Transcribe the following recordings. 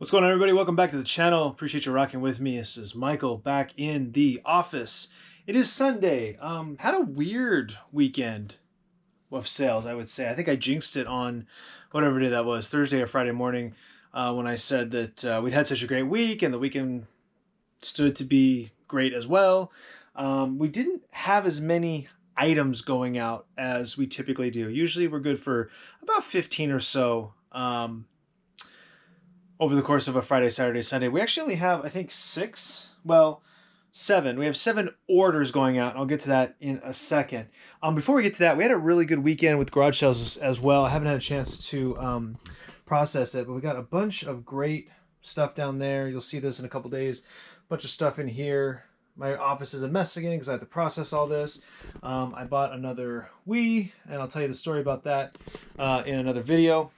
What's going on, everybody? Welcome back to the channel. Appreciate you rocking with me. This is Michael back in the office. It is Sunday. Had a weird weekend of sales, I would say. I think I jinxed it on whatever day that was, Thursday or Friday morning, when I said that we'd had such a great week and the weekend stood to be great as well. We didn't have as many items going out as we typically do. Usually we're good for about 15 or so. Over the course of a Friday, Saturday, Sunday. We actually only have, I think, seven. We have 7 orders going out. I'll get to that in a second. Before we get to that, we had a really good weekend with garage sales as well. I haven't had a chance to process it, but we got a bunch of great stuff down there. You'll see this in a couple days. A bunch of stuff in here. My office is a mess again because I have to process all this. I bought another Wii, and I'll tell you the story about that in another video.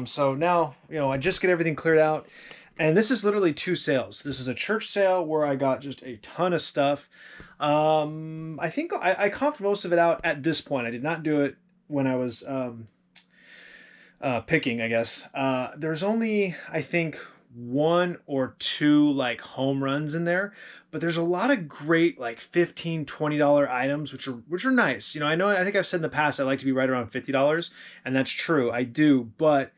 So now, I just get everything cleared out, and this is literally 2 sales. This is a church sale where I got just a ton of stuff. I think I comped most of it out at this point. I did not do it when I was picking, I guess. There's only, I think, 1 or 2 like home runs in there, but there's a lot of great like $15, $20 items, which are nice. I think I've said in the past I like to be right around $50, and that's true. I do, but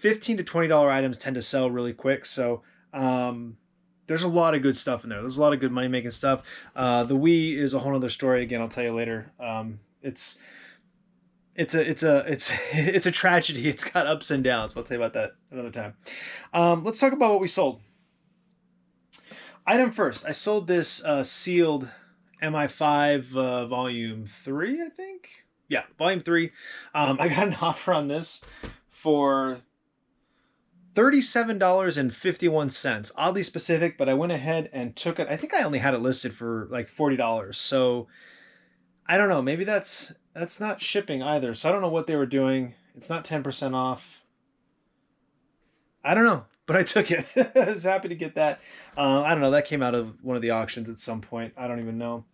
$15 to $20 items tend to sell really quick. So there's a lot of good stuff in there. There's a lot of good money making stuff. The Wii is a whole other story. Again, I'll tell you later. It's a tragedy. It's got ups and downs. I'll tell you about that another time. Let's talk about what we sold. Item first, I sold this sealed MI5 volume 3, I think. Yeah, volume 3. I got an offer on this for $37.51. Oddly specific, but I went ahead and took it. I think I only had it listed for like $40. So I don't know. Maybe that's not shipping either. So I don't know what they were doing. It's not 10% off. I don't know, but I took it. I was happy to get that. I don't know. That came out of one of the auctions at some point. I don't even know.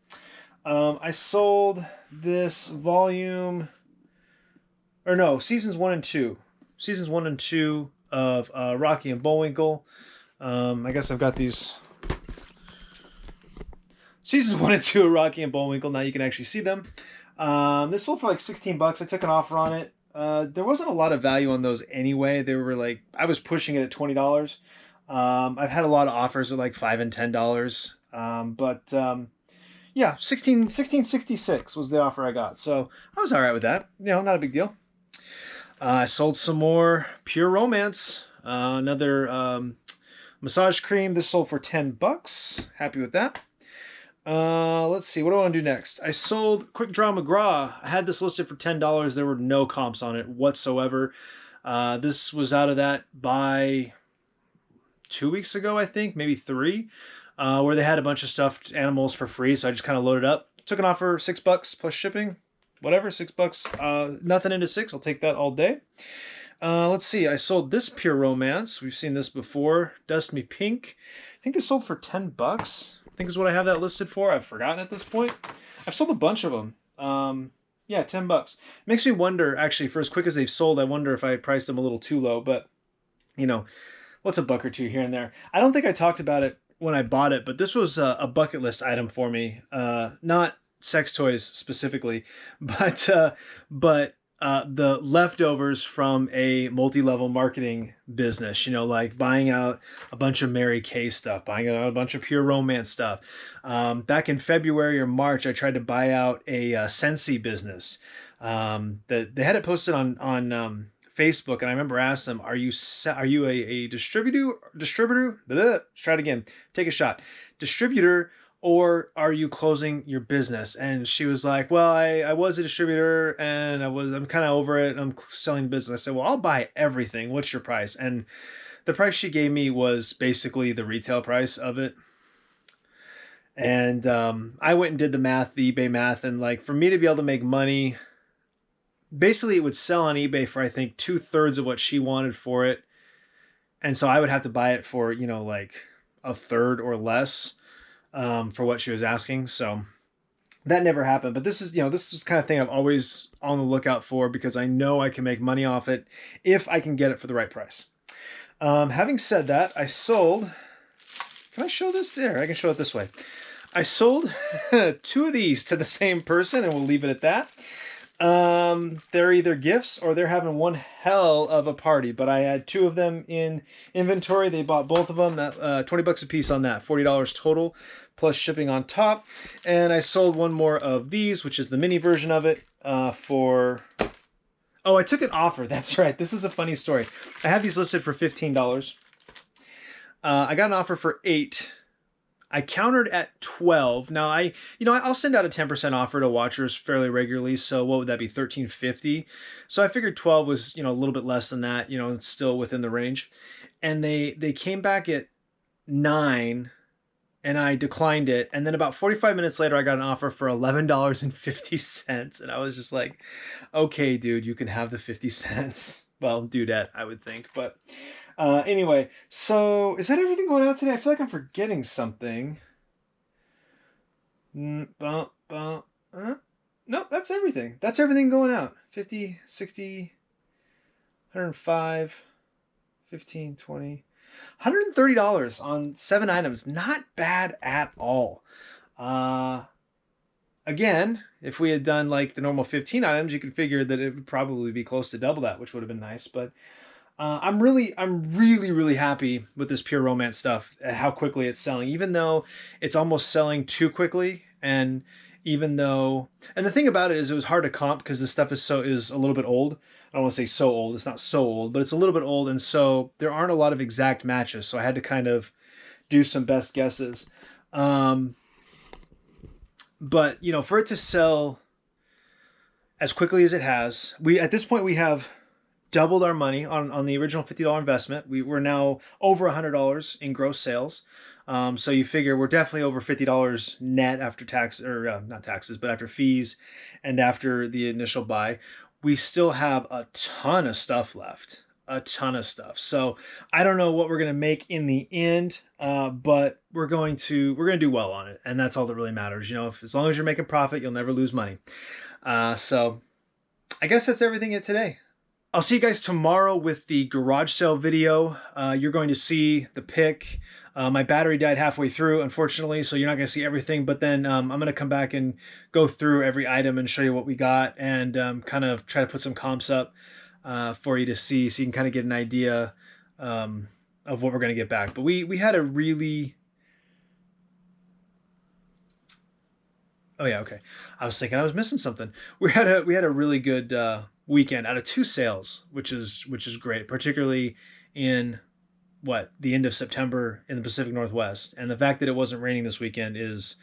I sold this volume, or no, seasons 1 and 2. Seasons 1 and 2 of Rocky and Bullwinkle. I guess I've got these. Seasons 1 and 2 of Rocky and Bullwinkle. Now you can actually see them. This sold for like $16. I took an offer on it. There wasn't a lot of value on those anyway. They were like, I was pushing it at $20. I've had a lot of offers at like $5 and $10. Yeah, $16.66 was the offer I got. So I was all right with that. Not a big deal. I sold some more Pure Romance. Another massage cream. This sold for $10. Happy with that. Let's see. What do I want to do next? I sold Quick Draw McGraw. I had this listed for $10. There were no comps on it whatsoever. This was out of that by 2 weeks ago, I think, maybe 3, where they had a bunch of stuffed animals for free. So I just kind of loaded up. Took an offer, $6 plus shipping. Whatever, $6. Nothing into 6. I'll take that all day. Let's see. I sold this Pure Romance. We've seen this before. Dust Me Pink. I think this sold for $10. I think is what I have that listed for. I've forgotten at this point. I've sold a bunch of them. Yeah, $10. Makes me wonder, actually, for as quick as they've sold, I wonder if I priced them a little too low. But, what's a buck or two here and there? I don't think I talked about it when I bought it, but this was a bucket list item for me. Not sex toys specifically, but the leftovers from a multi-level marketing business, like buying out a bunch of Mary Kay stuff, buying out a bunch of Pure Romance stuff. Back in February or March, I tried to buy out a Scentsy business. That they had it posted on Facebook, and I remember asking them, "Are you a distributor? Let's try it again. Take a shot. Distributor." Or are you closing your business? And she was like, well, I was a distributor and I'm kind of over it. I'm selling the business. I said, well, I'll buy everything. What's your price? And the price she gave me was basically the retail price of it. And I went and did the math, the eBay math. And like for me to be able to make money, basically it would sell on eBay for, I think, 2/3 of what she wanted for it. And so I would have to buy it for, like a third or less. For what she was asking. So that never happened. But this is the kind of thing I'm always on the lookout for because I know I can make money off it if I can get it for the right price. Having said that, I sold... Can I show this there? I can show it this way. I sold 2 of these to the same person, and we'll leave it at that. They're either gifts or they're having one hell of a party, but I had 2 of them in inventory. They bought both of them. That 20 bucks a piece on that, $40 total plus shipping on top. And I sold one more of these, which is the mini version of it, for... Oh, I took an offer. That's right. This is a funny story. I have these listed for $15. I got an offer for 8. I countered at 12. Now I'll send out a 10% offer to watchers fairly regularly. So what would that be? $13.50. So I figured 12 was, a little bit less than that, it's still within the range. And they came back at 9 and I declined it. And then about 45 minutes later, I got an offer for $11.50. And I was just like, okay, dude, you can have the 50 cents. Well, dudette, I would think, but anyway, so is that everything going out today? I feel like I'm forgetting something. No, that's everything. That's everything going out. 50, 60, 105, 15, 20, $130 on 7 items. Not bad at all. Again, if we had done like the normal 15 items, you could figure that it would probably be close to double that, which would have been nice. But I'm really happy with this Pure Romance stuff, how quickly it's selling, even though it's almost selling too quickly. And even though, and the thing about it is it was hard to comp because this stuff is a little bit old. I don't want to say so old. It's not so old, but it's a little bit old. And so there aren't a lot of exact matches. So I had to kind of do some best guesses. But, for it to sell as quickly as it has, at this point, we have doubled our money on the original $50 investment. We're now over $100 in gross sales. So you figure we're definitely over $50 net after tax, or not taxes, but after fees and after the initial buy. We still have a ton of stuff left. A ton of stuff. So I don't know what we're going to make in the end, but we're going to do well on it. And that's all that really matters. As long as you're making profit, you'll never lose money. So I guess that's everything today. I'll see you guys tomorrow with the garage sale video. You're going to see the pick. My battery died halfway through, unfortunately, so you're not going to see everything. But then I'm going to come back and go through every item and show you what we got and kind of try to put some comps up for you to see, so you can kind of get an idea of what we're going to get back. But we had a really... Oh yeah, okay. I was thinking I was missing something. We had a really good weekend out of 2 sales, which is great, particularly in the end of September in the Pacific Northwest. And the fact that it wasn't raining this weekend is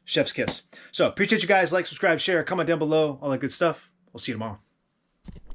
chef's kiss. So appreciate you guys. Like, subscribe, share, comment down below, all that good stuff. We'll see you tomorrow.